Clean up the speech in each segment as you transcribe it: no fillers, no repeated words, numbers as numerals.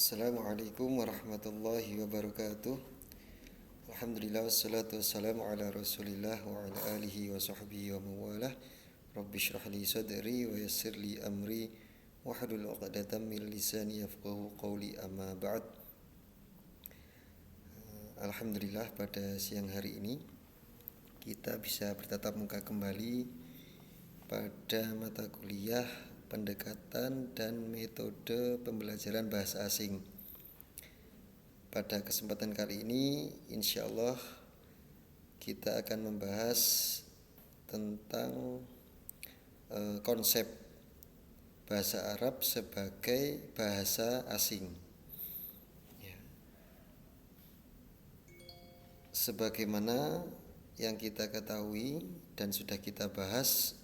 Assalamualaikum warahmatullahi wabarakatuh. Alhamdulillah wassalatu wassalamu ala Rasulillah wa ala alihi wa sahbihi wa mawalah. Rabbi shrah li sadri wa yassir li amri wahlul 'uqdatam min lisani yafqahu qawli amma ba'd. Alhamdulillah pada siang hari ini kita bisa bertatap muka kembali pada mata kuliah pendekatan dan metode pembelajaran bahasa asing. Pada kesempatan kali ini insya Allah kita akan membahas tentang konsep bahasa Arab sebagai bahasa asing. Sebagaimana yang kita ketahui dan sudah kita bahas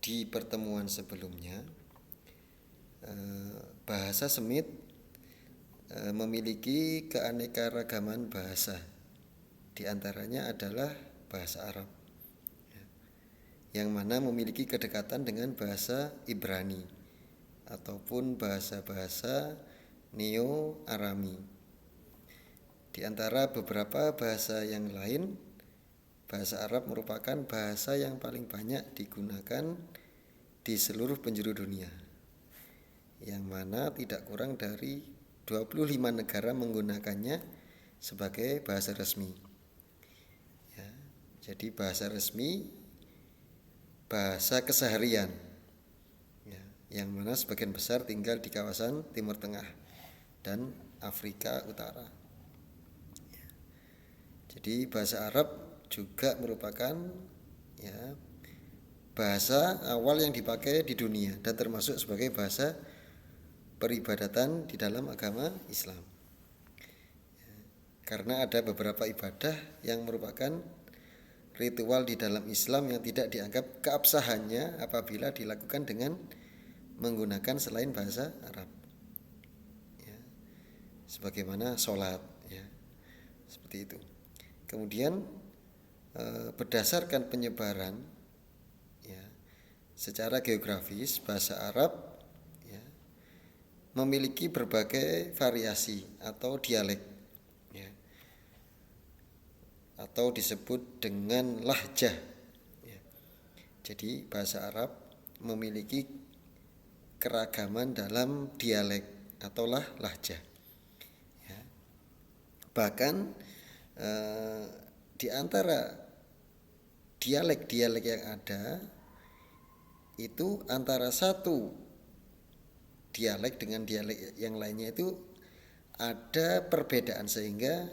di pertemuan sebelumnya, bahasa Semit memiliki keanekaragaman bahasa. Di antaranya adalah bahasa Arab, yang mana memiliki kedekatan dengan bahasa Ibrani ataupun bahasa-bahasa Neo-Arami. Di antara beberapa bahasa yang lain, bahasa Arab merupakan bahasa yang paling banyak digunakan di seluruh penjuru dunia, yang mana tidak kurang dari 25 negara menggunakannya sebagai bahasa resmi. Ya, jadi bahasa resmi, bahasa keseharian, ya, yang mana sebagian besar tinggal di kawasan Timur Tengah dan Afrika Utara. Ya, jadi bahasa Arab juga merupakan bahasa awal yang dipakai di dunia dan termasuk sebagai bahasa peribadatan di dalam agama Islam. Karena ada beberapa ibadah yang merupakan ritual di dalam Islam yang tidak dianggap keabsahannya apabila dilakukan dengan menggunakan selain bahasa Arab. Ya, sebagaimana sholat, ya, seperti itu. Kemudian berdasarkan penyebaran, ya, secara geografis bahasa Arab, ya, memiliki berbagai variasi atau dialek, ya, atau disebut dengan lahjah, ya. Jadi bahasa Arab memiliki keragaman dalam dialek atau lahjah, ya. Bahkan di antara dialek-dialek yang ada itu antara satu dialek dengan dialek yang lainnya itu ada perbedaan, sehingga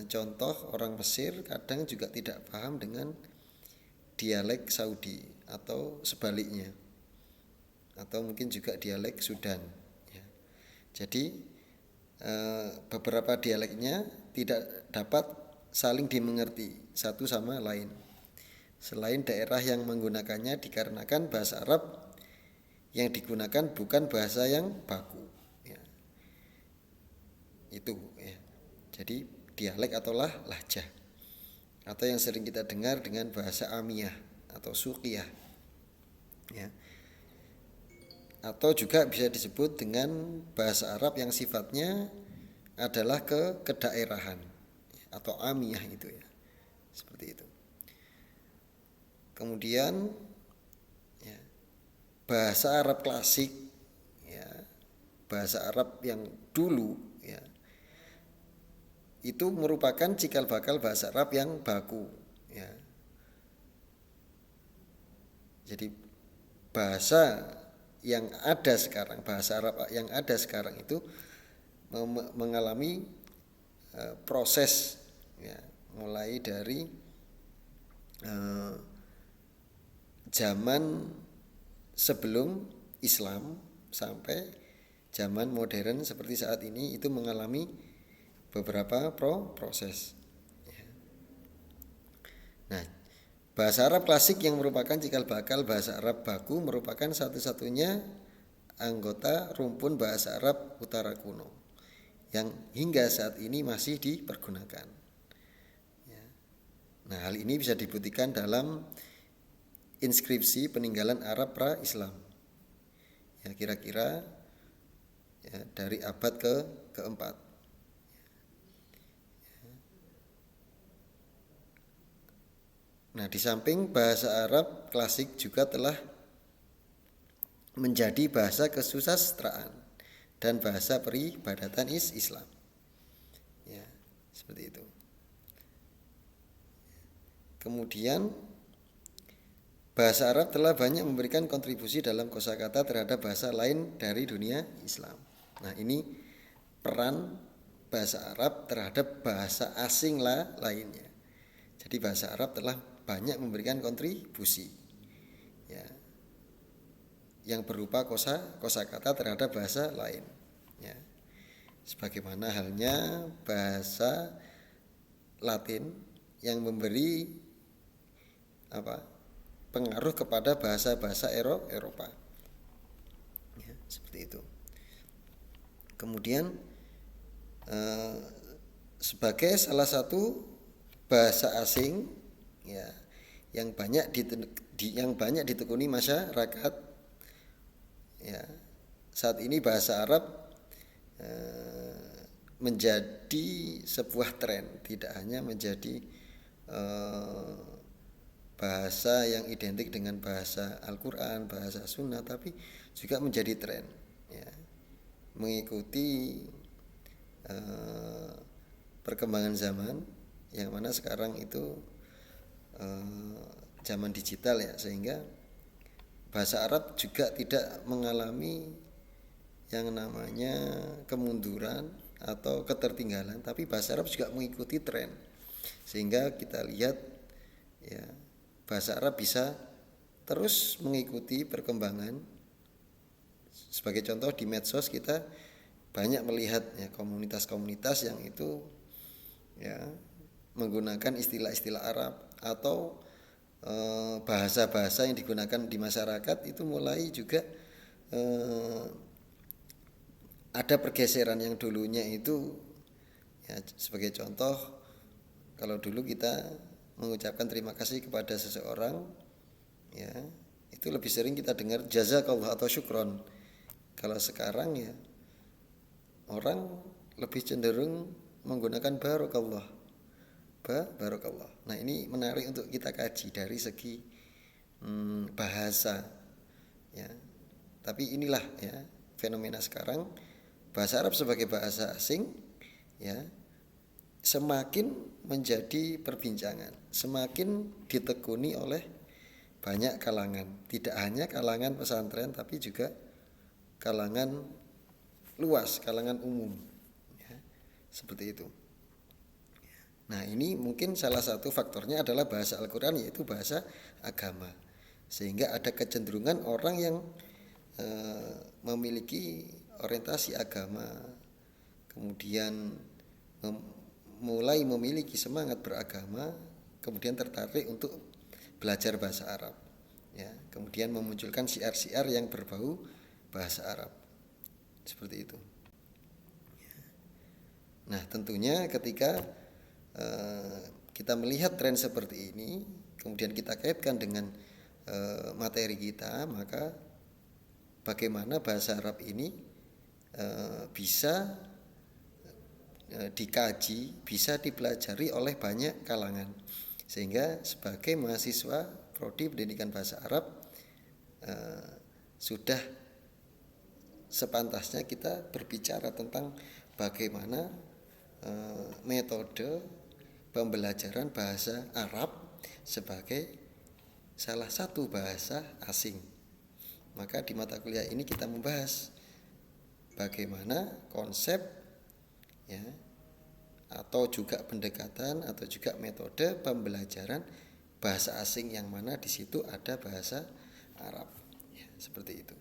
contoh orang Mesir kadang juga tidak paham dengan dialek Saudi atau sebaliknya, atau mungkin juga dialek Sudan, ya. Jadi beberapa dialeknya tidak dapat saling dimengerti satu sama lain, selain daerah yang menggunakannya dikarenakan bahasa Arab yang digunakan bukan bahasa yang baku, ya. Itu, ya. Jadi dialek atau lahjah, atau yang sering kita dengar dengan bahasa amiyah atau suqiyah, ya. Atau juga bisa disebut dengan bahasa Arab yang sifatnya adalah kedaerahan atau amiyah itu, ya. Seperti itu. Kemudian, ya, bahasa Arab klasik, ya, bahasa Arab yang dulu, ya, itu merupakan cikal bakal bahasa Arab yang baku, ya. Jadi bahasa yang ada sekarang, bahasa Arab yang ada sekarang itu mengalami proses, ya, mulai dari zaman sebelum Islam sampai zaman modern seperti saat ini, itu mengalami beberapa proses, ya. Nah, bahasa Arab klasik yang merupakan cikal bakal bahasa Arab baku merupakan satu-satunya anggota rumpun bahasa Arab utara kuno yang hingga saat ini masih dipergunakan, ya. Nah, hal ini bisa dibuktikan dalam inskripsi peninggalan Arab pra-Islam. Ya, kira-kira ya, dari abad keempat. Nah, di samping bahasa Arab klasik juga telah menjadi bahasa kesusastraan dan bahasa peribadatan Islam. Ya, seperti itu. Kemudian bahasa Arab telah banyak memberikan kontribusi dalam kosakata terhadap bahasa lain dari dunia Islam. Nah, ini peran bahasa Arab terhadap bahasa asing lainnya. Jadi bahasa Arab telah banyak memberikan kontribusi, ya, yang berupa kosakata terhadap bahasa lain, ya. Sebagaimana halnya bahasa Latin yang memberi pengaruh kepada bahasa-bahasa Eropa, ya, seperti itu. Kemudian sebagai salah satu bahasa asing, ya, yang banyak ditekuni masyarakat, ya, saat ini bahasa Arab menjadi sebuah tren, tidak hanya menjadi bahasa yang identik dengan bahasa Al-Quran, bahasa Sunnah, tapi juga menjadi tren, ya, mengikuti perkembangan zaman, yang mana sekarang itu zaman digital, ya, sehingga bahasa Arab juga tidak mengalami yang namanya kemunduran atau ketertinggalan, tapi bahasa Arab juga mengikuti tren, sehingga kita lihat, ya, bahasa Arab bisa terus mengikuti perkembangan. Sebagai contoh, di medsos kita banyak melihat, ya, komunitas-komunitas yang itu, ya, menggunakan istilah-istilah Arab atau bahasa-bahasa yang digunakan di masyarakat itu mulai juga ada pergeseran. Yang dulunya itu, ya, sebagai contoh, kalau dulu kita mengucapkan terima kasih kepada seseorang, ya, itu lebih sering kita dengar jazakallah atau syukron. Kalau sekarang, ya, orang lebih cenderung menggunakan barakallah. Barakallah. Nah, ini menarik untuk kita kaji dari segi bahasa, ya. Tapi inilah, ya, fenomena sekarang, bahasa Arab sebagai bahasa asing, ya, semakin menjadi perbincangan, semakin ditekuni oleh banyak kalangan, tidak hanya kalangan pesantren tapi juga kalangan luas, kalangan umum, ya, seperti itu. Nah, ini mungkin salah satu faktornya adalah bahasa Al-Quran, yaitu bahasa agama, sehingga ada kecenderungan orang yang memiliki orientasi agama, kemudian mulai memiliki semangat beragama, kemudian tertarik untuk belajar bahasa Arab, ya, kemudian memunculkan syiar-syiar yang berbau bahasa Arab, seperti itu. Nah, tentunya ketika kita melihat tren seperti ini, kemudian kita kaitkan dengan materi kita, maka bagaimana bahasa Arab ini bisa dikaji, bisa dipelajari oleh banyak kalangan, sehingga sebagai mahasiswa prodi pendidikan bahasa Arab sudah sepantasnya kita berbicara tentang bagaimana metode pembelajaran bahasa Arab sebagai salah satu bahasa asing. Maka di mata kuliah ini kita membahas bagaimana konsep, ya, atau juga pendekatan atau juga metode pembelajaran bahasa asing yang mana di situ ada bahasa Arab, ya, seperti itu.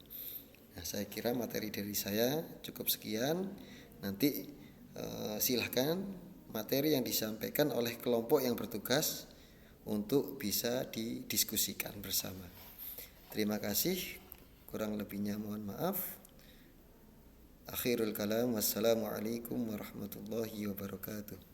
Nah, saya kira materi dari saya cukup sekian. Nanti silahkan materi yang disampaikan oleh kelompok yang bertugas untuk bisa didiskusikan bersama. Terima kasih, kurang lebihnya mohon maaf. Akhirul kalam, wassalamualaikum warahmatullahi wabarakatuh.